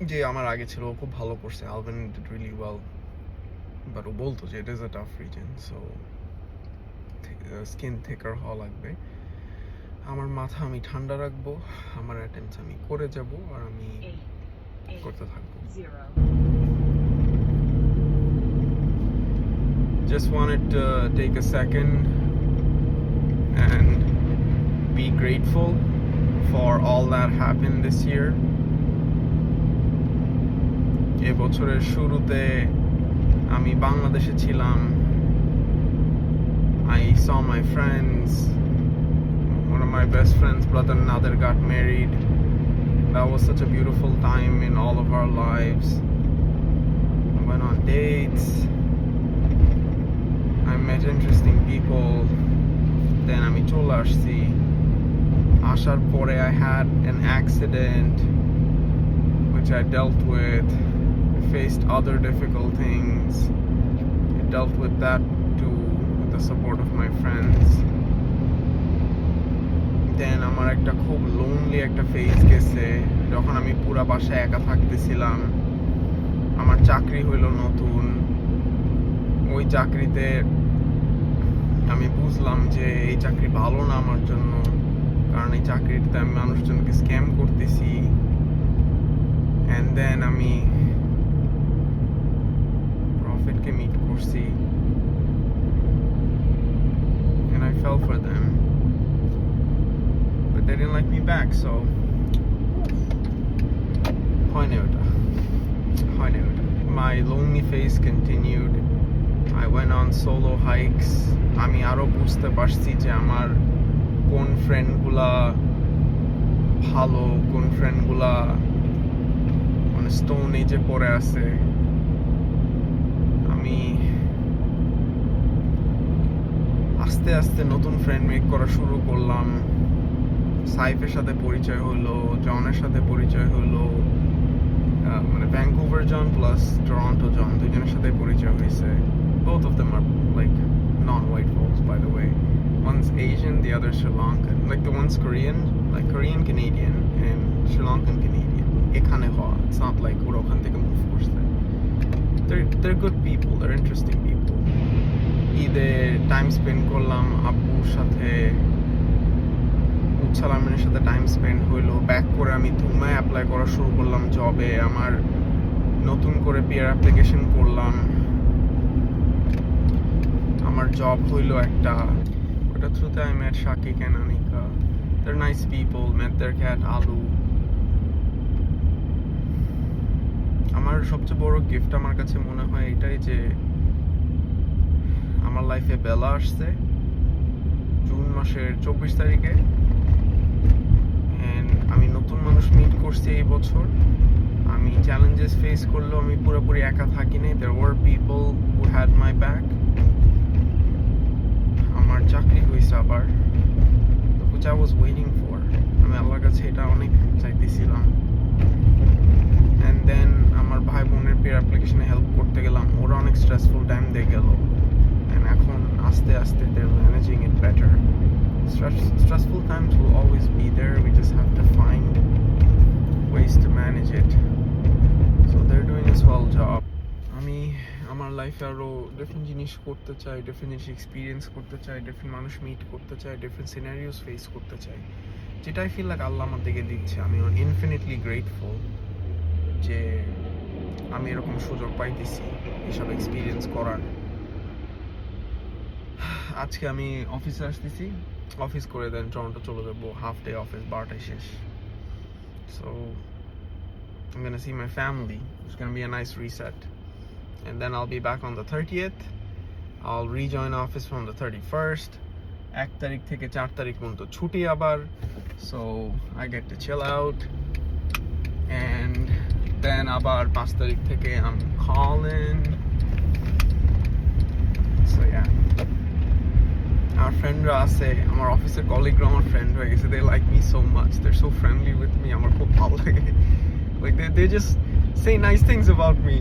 যে আমার আগে ছিল, ও খুব ভালো করছে. Alvin did really well, but ও বলতো যে it is a tough reason, so skin thicker হওয়া লাগবে. আমার মাথা আমি ঠান্ডা রাখবো, আমার অ্যাটেম্পস আমি করে যাব, আর আমি করতে থাকবো. Just wanted to take a second and be grateful for all that happened this year. এই বছরের শুরুতে আমি বাংলাদেশে ছিলাম. I saw my friends. One of my best friends' brother Nader got married. That was such a beautiful time in all of our lives. I went on dates. I met interesting people. Then আমি চলে আসছি. আসার পরে I had an accident which I dealt with. I faced other difficult things. I dealt with that too with the support of my friends. Then আমার একটা খুব lonely একটা phase গেছে যখন আমি পুরা বাসায় একা থাকতেছিলাম। আমার চাকরি হইলো নতুন, ওই চাকরিতে আমি বুঝলাম যে এই চাকরি ভালো না আমার জন্য, কারণ এই চাকরিতে আমি মানুষজনকে স্ক্যাম করতেছি। অ্যান্ড দেন আমি প্রফিটকে মিট করছি and I fell for them but they didn't like me back, so my lonely phase continued. I went on solo hikes. আমি আরো বুঝতে পারছি যে আমার কোন ফ্রেন্ডগুলা ভালো, কোন ফ্রেন্ডগুলা মানে স্টোন এজে পড়ে আছে। আমি আস্তে আস্তে নতুন ফ্রেন্ড মেক করা শুরু করলাম। সাইফের সাথে পরিচয় হলো, জনের সাথে পরিচয় হলো, মানে ভ্যাঙ্কুভার জন প্লাস টরন্টো জন দুজনের সাথে পরিচয় হয়েছে। Both of them are like non-white folks, by the way. One's Asian, the other Sri Lankan. Like the one's Korean, like Korean Canadian and Sri Lankan Canadian. এখানে হওয়া, it's not like ওরা ওখান থেকে move করছে। They're good people, they're interesting people. ঈদে time spend করলাম আব্বুর সাথে, সালামের সাথে টাইম স্পেন্ড হইলো। ব্যাক করে আমি ধুমায় অ্যাপ্লাই করা শুরু করলাম জবে। আমার নতুন করে পিয়ার অ্যাপ্লিকেশন করলাম। আমার জব হইলো একটা, ওটা থ্রুতে I met Shakik and Anika. They're nice people. Met their cat Alu. আমার সবচেয়ে বড় গিফট আমার কাছে মনে হয় এটাই যে আমার লাইফে বেলা আসছে জুন মাসের 24 তারিখে। আমি নতুন মানুষ মিট করছি এই বছর। আমি চ্যালেঞ্জেস ফেস করলেও আমি পুরোপুরি একা থাকিনি। There were people who had my back. আমার চাকরি হয়েছে আবার, which I was waiting for. আমি আল্লাহর কাছে এটা অনেক চাইতেছিলাম। And then আমার ভাই বোনের পেয়ার অ্যাপ্লিকেশনে হেল্প করতে গেলাম, ওরা অনেক স্ট্রেসফুল টাইম দিয়ে গেল। And এখন আস্তে আস্তে they're managing it better. Stressful times will always be there. We just have to find ways to manage it. So they're doing a swell job. আমি আমার লাইফে আরো ডিফারেন্ট জিনিস করতে চাই, ডিফারেন্ট জিনিস এক্সপিরিয়েন্স করতে চাই, ডিফারেন্ট মানুষ মিট করতে চাই, ডিফারেন্ট সিনারিওস ফেস করতে চাই, যেটা আই ফিল লাইক আল্লাহ আমার দিকে দিচ্ছে। আমি ইনফিনিটলি গ্রেটফুল যে আমি এরকম সুযোগ পাইতেছি এসব এক্সপিরিয়েন্স করার। আজকে আমি অফিসে আসতেছি, অফিস করে দেন টরন্টো চলে যাবো, হাফ ডে অফিস, 12টায় শেষ। So I'm gonna see my family. It's gonna be a nice reset, and then I'll be back on the 30th. I'll rejoin office from the 31st. 1 তারিখ থেকে 4 তারিখ পর্যন্ত ছুটি আবার, so I get to chill out, and then আবার 5 তারিখ থেকে I'm calling. So yeah, আমার ফ্রেন্ডরা আছে, আমার অফিসের কলিগরা আমার ফ্রেন্ড হয়ে গেছে। They like me so much, they're so friendly with me. আমার খুব ভালো লাগে, like they just say nice things about me.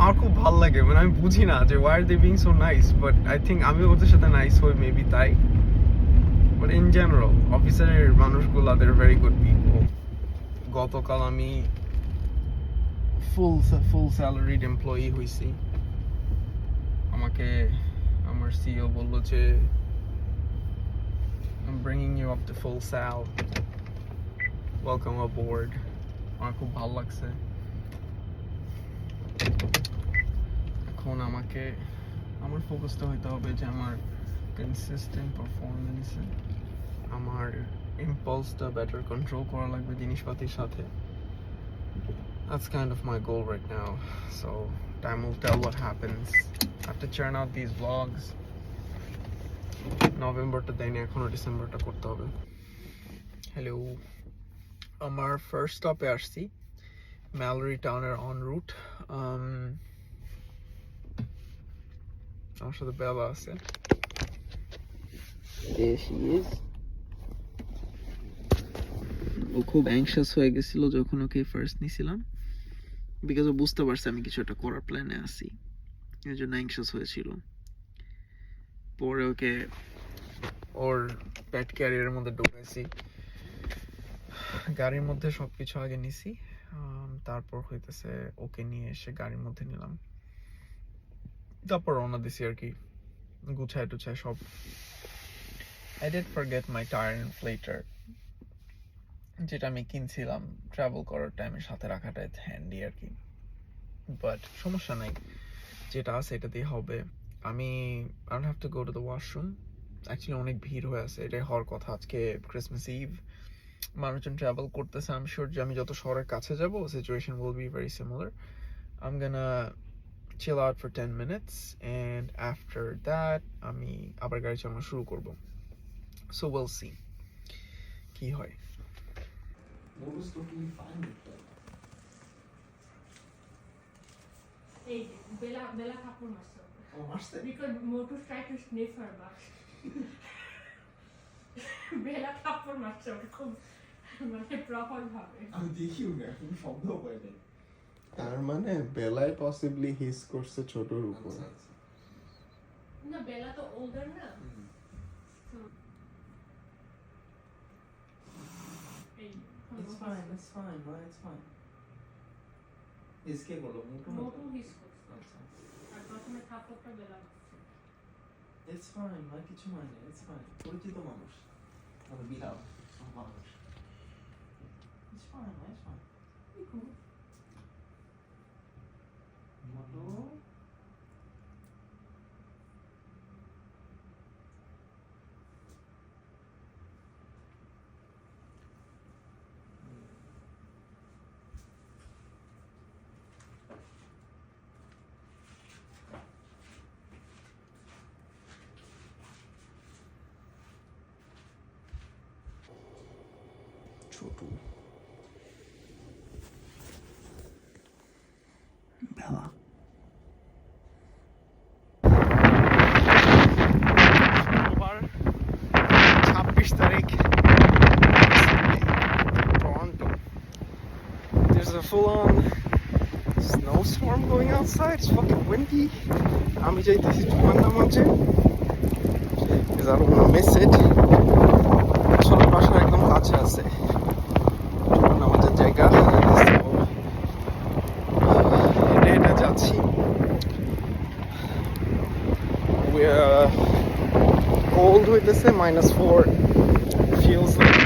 আমার খুব ভালো লাগে, মানে আমি বুঝি না যে why are they being so nice, but I think আমি ওদের সাথে নাইস হই মেবি তাই। But in general অফিসের মানুষগুলা they're very good people. গতকাল আমি ফুল স্যালারিড এমপ্লয়ি হইছি। আমাকে আমার সিইও বলল যে I'm bringing you up to full sal. Welcome aboard. আমার খুব ভালো লাগছে। এখন আমাকে আমার ফোকাসটা হইতে হবে যে আমার কনসিস্টেন্ট পারফরমেন্সে আমার ইম্পালসটা বেটার কন্ট্রোল করা লাগবে জিনিসপাতির সাথে। That's kind of my goal right now. So time will tell what happens. I have to churn out these vlogs. নভেম্বরটা দেয়নি এখনো, ডিসেম্বরটা করতে হবে। হ্যালো, আমার ফার্স্ট স্টপে আসছি ম্যালোরি টাউনের অন রুট। আমার সাথে বেলা আছে। There she is. ও খুব অ্যাংশাস হয়ে গেছিল যখন ওকে ফার্স্ট নিছিলাম, বিকজ ও বুঝতে পারছে আমি কিছু একটা করার প্ল্যানে আছি, এই জন্য অ্যাংশাস হয়েছিল। পরে ওকে ওর প্যাট ক্যারিয়ারের মধ্যে ঢুকাইছি, গাড়ির মধ্যে সবকিছু আগে নিছি, তারপর হইতেছে ওকে নিয়ে এসে গাড়ির মধ্যে নিলাম, তারপর রওনা দিছি আর কি, গুছায় টুছায় সব। I did forget my tire inflator, যেটা আমি কিনছিলাম ট্রাভেল করার টাইমে সাথে রাখাটা হ্যান্ডি আর কি, বাট সমস্যা নাই, যেটা আছে এটা দিয়ে হবে। আমি I don't have to go to the washroom. Actually অনেক ভিড় হয়ে আছে, এটাই হওয়ার কথা। আজকে ক্রিসমাস ইভ, মানুষজন ট্রাভেল করতেছে। আই এম শিওর যে আমি যত শহরের কাছে যাব situation will be very similar. I'm gonna chill out for 10 minutes and after that আমি আবার গাড়ি চালানো শুরু করব। So we'll see কি হয়।
What was totally fine with that?
Hey, Bella Kapur must have.
Oh, মারছে?
Because Motu tried to sniff her butt. Bella Kapur must have. খুব মানে প্রপার ভাবে।
আমি দেখিও না, কোনো শব্দ পাই নাই। তার মানে বেলায় পসিবলি হিস করছে ছোটর উপর।
না, বেলা তো older না।
It's fine, it's fine, right? It's fine. इसके बोलो
মোটু হিস করছে।
আচ্ছা।
আর প্রথমে থাপ্পড়টা বেলা মারছে।
It's fine, ভাই কিছু মানে না, it's fine. পরিচিত মানুষ। মানে বিড়াল, মানুষ। It's fine, ভাই, it's fine. মোটু। ছোটু।
বেলা শুক্রবার 26 তারিখ, Toronto. There's a full-on snowstorm going outside. It's fucking windy. আমি যাইতেছি ঠান্ডা মাঝে because I don't want to miss it. আসলে বাসার একদম কাছে আছে ঠান্ডা মাঝের জায়গা, এটা যাচ্ছি। Cold হইতেছে, -4 feels like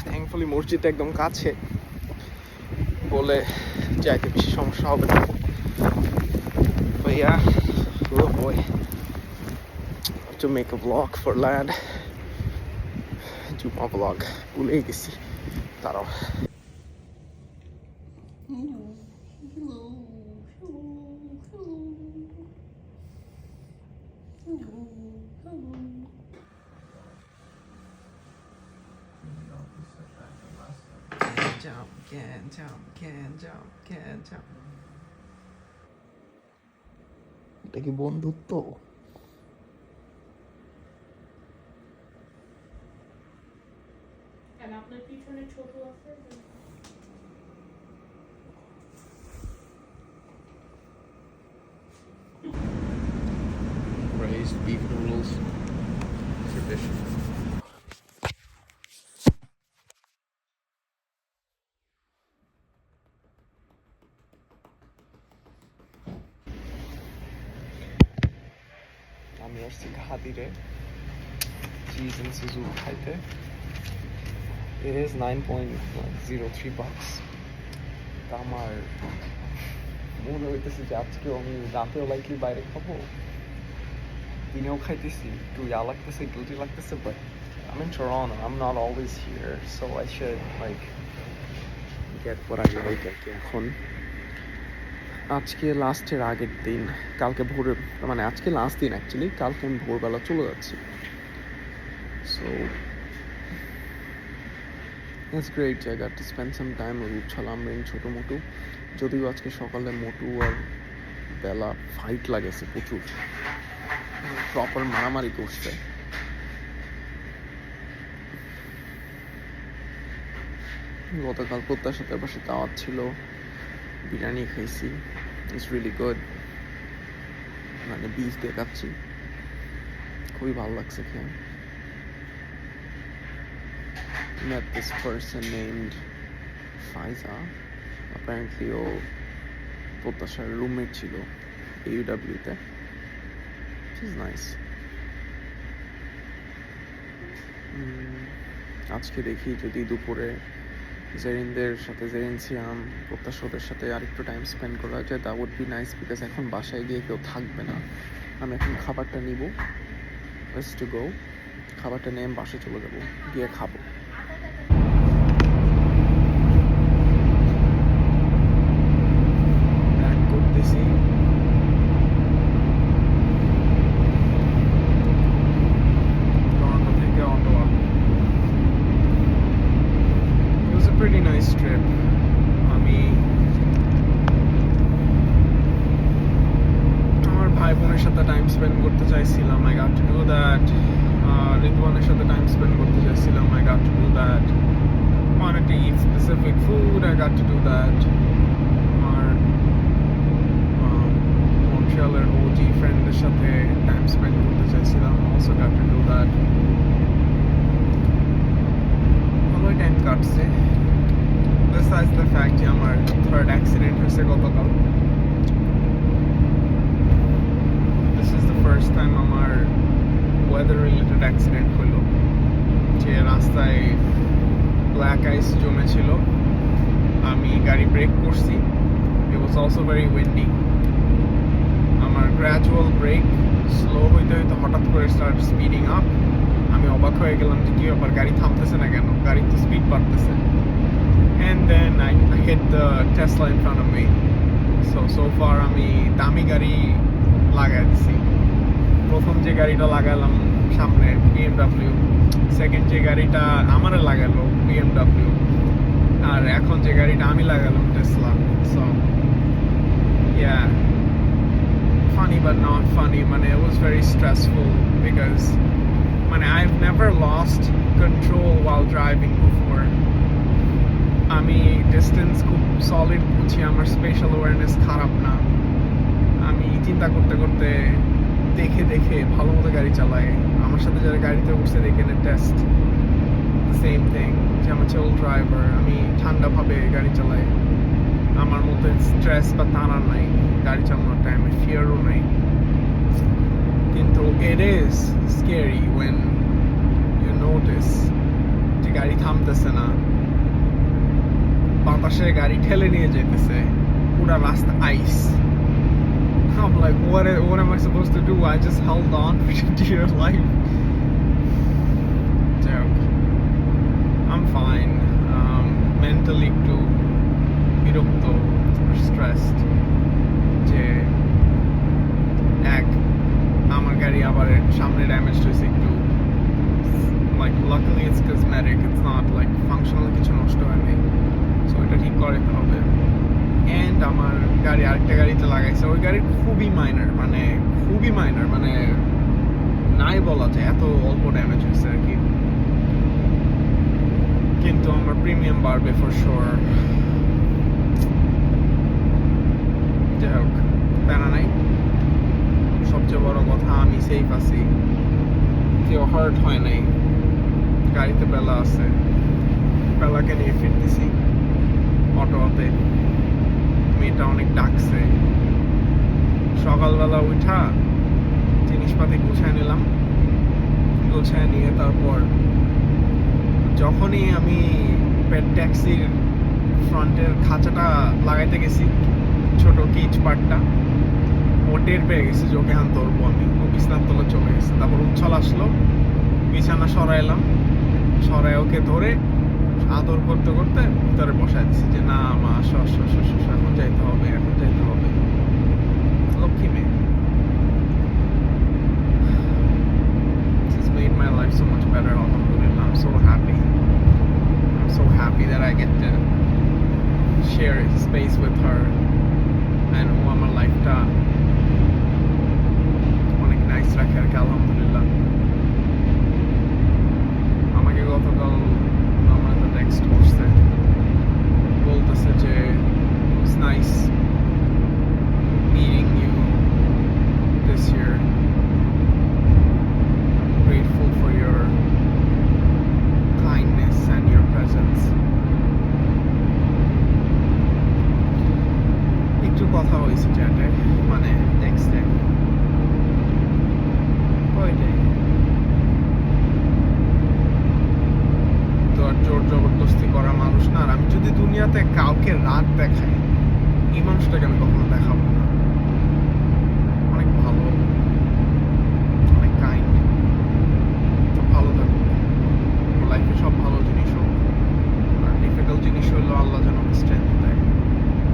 thankfully মসজিদ একদম কাছে বলে যাইতে বেশি সমস্যা হবে না। But yeah, oh boy, to make a vlog for lad, Juma vlog ভুলেই গেছি, তারাও। Jump, can't jump, can't jump, can't jump. এটা কি বন্ধুত্ব?
আর আপনার পিছনে ছোট আছে।
Braised beef noodles, tradition. আমি আসছি ঘাতিরে চিজ এন্ড সিজু খাইতে। It is $9.03. তা আমার মনে হইতেছে যে আজকেও আমি রাতেও লাইকলি বাইরে খাবো, দিনেও খাইতেছি, একটু ইয়া লাগতেছে, গুলটি লাগতেছে, but I'm in Toronto, I'm not always here, so I should like get what I like আর কি। এখন আজকে লাস্টের আগের দিন, কালকে ভোরে, মানে আজকে লাস্ট দিন অ্যাকচুয়ালি, কালকে আমি ভোরবেলা চলে যাচ্ছি। So it's great, I got to spend some time with Chalamrin ছোটো মোটু। যদিও আজকে সকালে মোটু আর বেলা ফাইট লাগেছে প্রচুর, প্রপার মারামারি করছে। গতকাল প্রত্যাশাতে পাশে দাওয়াত ছিল, বিরিয়ানি খাইছি, ইটস রিয়েলি গুড, মানে বিফ দিয়ে খাচ্ছি, খুবই ভালো লাগছে খেয়ে। Met this person named Faiza. Apparently ও প্রত্যাশার রুমমেট ছিল AUW-তে। She's nice. আজকে দেখি যদি দুপুরে জেরিনদের সাথে, জেরিন সিয়াম, প্রত্যাশাদের সাথে আরেকটু টাইম স্পেন্ড করা যায়, that would be nice, because এখন বাসায় গিয়ে কেউ থাকবে না। আমি এখন খাবারটা নিব, জাস্ট টু গো, খাবারটা নিয়ে আমি বাসায় চলে যাবো, গিয়ে খাবো। ব্যাক করতেছি, টরন্টো থেকে Ottawa. It was a pretty nice trip. আমি আমার ভাই বোনের সাথে টাইম স্পেন্ড করতে চাইছিলাম, I got to do that. রিদওয়ানের সাথে টাইম স্পেন্ড করতে চাইছিলাম, I got to do that. Wanted to eat specific food, I got to do that. আমার মন্ট্রিয়ালের OG ফ্রেন্ডদের সাথে টাইম স্পেন্ড করতে চাইছিলাম, also got to do that. ভালোই টাইম কাটছে। Besides the fact যে আমার থার্ড অ্যাক্সিডেন্ট হয়েছে গতকাল। This is the first time আমার weather related accident হলো, যে রাস্তায় ব্ল্যাক আইস জমেছিল, আমি গাড়ি ব্রেক করছি, it was also very windy. আমার গ্র্যাজুয়াল ব্রেক স্লো হইতে হইতে হঠাৎ করে স্টার্ট স্পিডিং আপ। আমি অবাক হয়ে গেলাম যে কি ব্যাপার, গাড়ি থামতেছে না কেন, গাড়ি তো স্পিড বাড়তেছে। And then I hit the Tesla in front of me. So far আমি দামি গাড়ি লাগাই দিছি। প্রথম যে গাড়িটা লাগালাম সামনে BMW, সেকেন্ড যে গাড়িটা আমারে লাগালো BMW, আর এখন যে গাড়িটা আমি লাগালাম Tesla. So yeah, funny but not funny. মানে it was very stressful because মানে I've never lost control while driving before. আমি ডিস্টেন্স খুব সলিড বুঝি, আমার স্পেশাল অ্যাওয়ারনেস খারাপ না। আমি চিন্তা করতে করতে দেখে দেখে ভালো মতো গাড়ি চালাই। আমার সাথে যারা গাড়িতে উঠছে দেখে টেস্ট সেম থিং, যে আমার চিল ড্রাইভার, আমি ঠান্ডাভাবে গাড়ি চালাই, আমার মধ্যে স্ট্রেস বা টানা নাই গাড়ি চালানোর টাইমে, ফিয়ারও নাই। কিন্তু it is scary when you notice যে গাড়ি থামতেছে না, বাতাসে গাড়ি ঠেলে নিয়ে যেতেছে, পুরা রাস্তা আইস। I'm like, what am I supposed to do? I just held on for dear life. Joke. I'm fine. Mentally too বিরক্ত, stressed যে আমার গাড়ি আবার সামনে ড্যামেজ হয়েছে একটু, like luckily it's cosmetic, it's not like functional কিছু নষ্ট হয়নি, so এটা ঠিক করে দিতে হবে। এন্ড আমার গাড়ি আরেকটা গাড়িতে লাগাইছে, ওই গাড়ি খুবই মাইনার, মানে নাই বলা যায় এত অল্প ড্যামেজ হয়েছে আর কি, কিন্তু আমার প্রিমিয়াম বাড়বে ফর শিওর। যাই হোক, প্যারা নাই, সবচেয়ে বড় কথা আমি সেফ আছি, কেউ হার্ট হয় নাই, গাড়িতে বেলা আছে, বেলাকে নিয়ে ফিরতেছি অটোতে। মেয়েটা অনেক ডাকছে, সকালবেলা উঠা জিনিসপাতি গুছায় নিলাম, গুছায় নিয়ে তারপর যখনই আমি ট্যাক্সির ফ্রন্টের খাঁচাটা লাগাইতে গেছি, ছোট কিচ পার্টটা, ও টের পেয়ে গেছে যে ওকে হান ধরবো আমি, ও বিছানার তলে চলে গেছে। তারপর উচ্ছল আসলো, বিছানা সরাইলাম, সরাই ওকে ধরে আদর করতে করতে ভিতরে বসাই দিচ্ছে যে না মা এখন যাইতে হবে, লক্ষ্মী মেয়ে। This has made my life so much better, alhamdulillah. I'm so happy that I get to share space with her, and ও আমার লাইফটা অনেক নাইস রাখে আর কি, আলহামদুলিল্লাহ। আমাকে গতকাল আমার একটা টেক্সট করছে, বলতেছে যে it's nice meeting you this year, grateful for your kindness and your presence. একটু কথা হয়েছে চ্যাটে, মানে টেক্সটে, ওইটাই। তো আর জোর জবরদস্তি করা মানুষ না। আর আমি যদি দুনিয়াতে কাউকে রাগ দেখাই, এই মানুষটাকে আমি কখনো দেখাবো না। অনেক ভালো, অনেক কাইন্ড। তো ভালো থাকুক, লাইফে সব ভালো জিনিস হোক। আর ডিফিকাল্ট জিনিস হলো আল্লাহ যেন স্ট্রেংথ দেয়,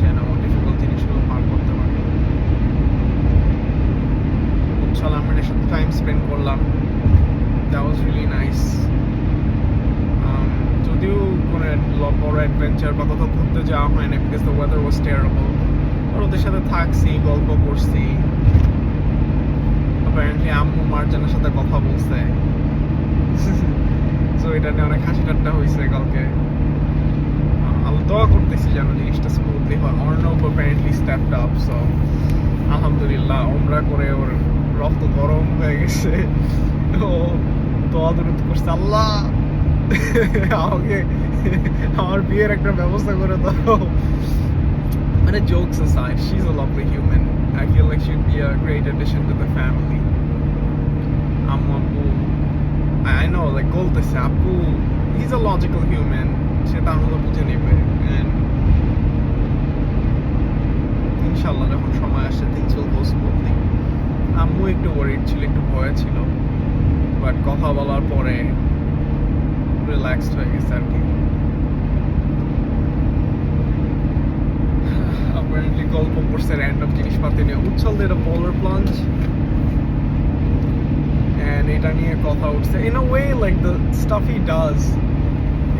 যেন আমার ডিফিকাল্ট জিনিসগুলো পার করতে পারে। উচ্ছল আমার সাথে টাইম স্পেন্ড করলাম, দ্যাট ওয়াজ রিয়েলি নাইস। যদিও কোনো বড় অ্যাডভেঞ্চার বা কোথাও ঘুরতে যাওয়া হয় না, because the weather was terrible. আর ওদের সাথে থাকছি, গল্প করছি। অ্যাপারেন্টলি আম্মু মার্জানের সাথে কথা বলছে, সো এটা নিয়ে অনেক হাসি ঠাট্টা হয়েছে কালকে। দোয়া করতেছি যেন জিনিসটা স্মুথলি হয়। Arnab apparently stepped up, so আলহামদুলিল্লাহ। ওমরা করে ওর রক্ত গরম হয়ে গেছে, ও দোয়া দরুদ করছে, আল্লাহ আমাকে আমার বিয়ের একটা ব্যবস্থা করে দাও। মানে jokes aside, she's a lovely human. I feel like she'd be a great addition to the family. Ammu, I know, like বলতেছে আপু, he's a logical human. সে তার মতো বুঝে নেবে, and ইনশাআল্লাহ যখন সময় আসে things will go smoothly. আম্মু একটু ওয়ারিড ছিল, একটু ভয় ছিল, বাট কথা বলার পরে রিল্যাক্সড হয়ে গেছে আর কি। Apparently গল্প করছে র্যান্ডম জিনিসপাতি নিয়ে। উচ্ছল did a polar plunge, and এটা নিয়ে কথা উঠছে। In a way, like the stuff he does,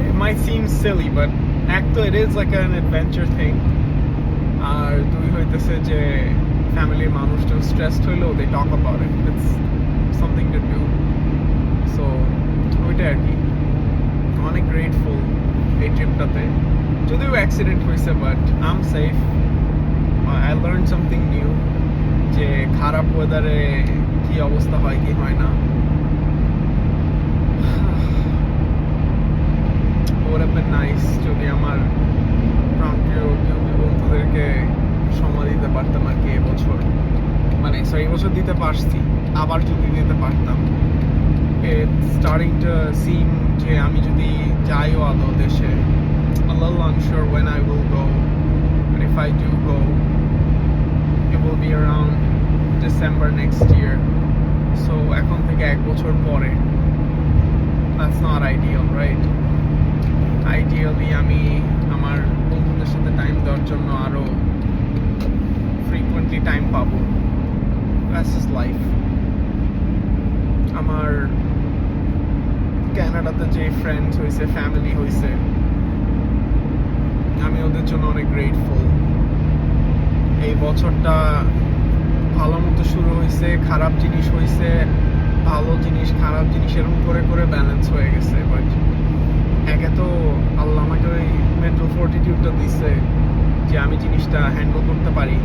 it might seem silly, but actually it is like an adventure thing. আর দুই হইতেছে যে ফ্যামিলির মানুষ তো স্ট্রেসড হইলেও they talk about it. It's something to do. So ওইটা আর কি। অনেক গ্রেটফুল এই ট্রিপটাতে। যদিও অ্যাক্সিডেন্ট হয়েছে, but I am safe. I learn something new, যে খারাপ ওয়েদারে কি অবস্থা হয় কি হয় না। would have been nice যদি আমার প্রাণপ্রিয় বন্ধুদেরকে সময় দিতে পারতাম আর কি এবছর। মানে এই বছর দিতে পারছি, আবার যদি দিতে পারতাম। It's starting to seem যে আমি যদি যাইও আদৌ দেশে, a little unsure when I will go, but if I do go, it will be around December next year. So এখন থেকে 1 বছর পরে, that's not ideal, right? Ideally আমি আমার বন্ধুদের সাথে টাইম দেওয়ার জন্য আরো frequently টাইম পাবো। That's just life. আমার কানাডাতে যে ফ্রেন্ডস হয়েছে, ফ্যামিলি হয়েছে, আমি ওদের জন্য অনেক গ্রেটফুল। এই বছরটা ভালো মতো শুরু হয়েছে, খারাপ জিনিস হয়েছে, ভালো জিনিস খারাপ জিনিস এরকম করে করে ব্যালেন্স হয়ে গেছে। বাট একে তো আল্লাহ আমাকে ওই মেন্টাল ফর্টিটিউডটা দিচ্ছে যে আমি জিনিসটা হ্যান্ডেল করতে পারি।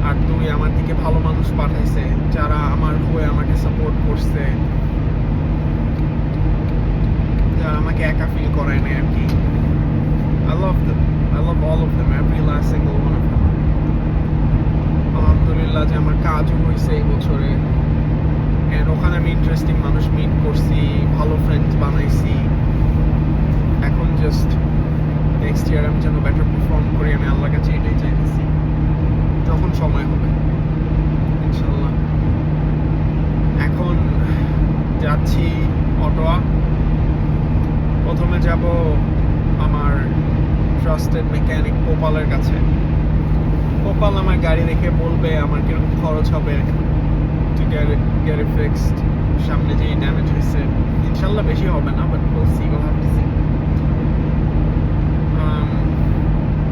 আর দুই, আমার দিকে ভালো মানুষ পাঠাইছে যারা আমার হয়ে আমাকে সাপোর্ট করছে, যারা আমাকে একা ফিল করায় না আর কি। I love them. I love all of them, every last single one of them. আলহামদুলিল্লাহ যে আমার কাজও হয়েছে এই বছরে, এন্ড ওখানে আমি ইন্টারেস্টিং মানুষ মিট করছি, ভালো ফ্রেন্ডস বানাইছি। এখন জাস্ট নেক্সট ইয়ার আমি যেন বেটার পারফর্ম করি, আমি আল্লাহর কাছে এটাই চাইতেছি। যখন সময় হবে ইনশাল্লাহ। এখন যাচ্ছি অটোয়া। প্রথমে যাব আমার ট্রাস্টেড মেকানিক গোপালের কাছে। গোপাল আমার গাড়ি দেখে বলবে আমার কিরকম খরচ হবে to get it fixed. সামনে যে ড্যামেজ হয়েছে, ইনশাল্লাহ বেশি হবে না, but we'll see, we'll have to see.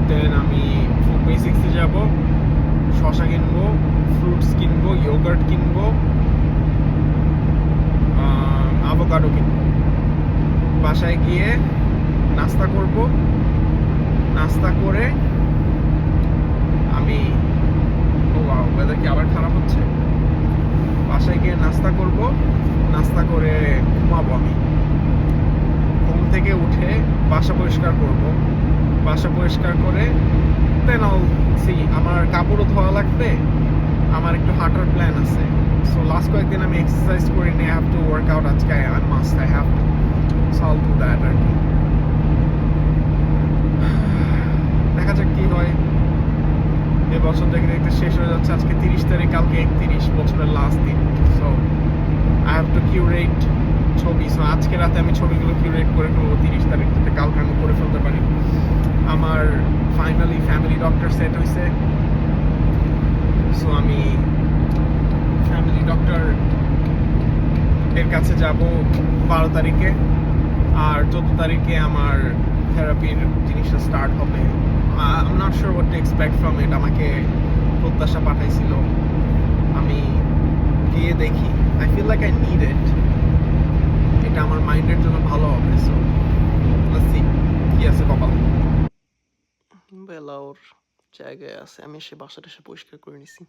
দেন আমি ফুড বেসিক্সে যাব, শসা কিনবো, ফ্রুটস কিনবো, ইয়োগার্ট কিনবো, অ্যাভোকাডো কিনবো, বাসায় গিয়ে নাস্তা করব, নাস্তা করে আমি ওয়েদার কি আবার খারাপ হচ্ছে, বাসায় গিয়ে নাস্তা করব, নাস্তা করে ঘুমাবো। আমি ঘুম থেকে উঠে বাসা পরিষ্কার করব, বাসা পরিষ্কার করে দেন আল সি, আমার কাপড়ও ধোয়া লাগবে, আমার একটু হাঁটার প্ল্যান আছে। সো লাস্ট কয়েকদিন আমি এক্সারসাইজ করিনি, I have to work out আজকে, I must, I have to, so I'll do that আর কি। দেখা যাক কি হয়। এই বছর দেখে দেখতে শেষ হয়ে যাচ্ছে, আজকে 30 তারিখ, কালকে 31, বছরের লাস্ট দিন। So I have two curate ছবি। সো আজকে রাতে আমি ছবিগুলো কিউরেট করে ফেলবো 30 তারিখ, যাতে কালকে আমি করে ফেলতে পারি। আমার ফাইনালি ফ্যামিলি ডক্টর সেট হয়েছে, সো আমি ফ্যামিলি ডক্টর এর কাছে যাব 12 তারিখে, আর 14 তারিখে আমার থেরাপির জিনিসটা স্টার্ট হবে। I'm not sure what to expect from it. আমাকে প্রত্যাশা পাঠাইছিল, আমি গিয়ে দেখি। I feel like I need it. এটা আমার মাইন্ডের জন্য ভালো হবে। সো let's see কি আছে কপালে। বেলা ওর জায়গায় আছে, আমি এসে বাসাটা এসে পরিষ্কার করে নিছি।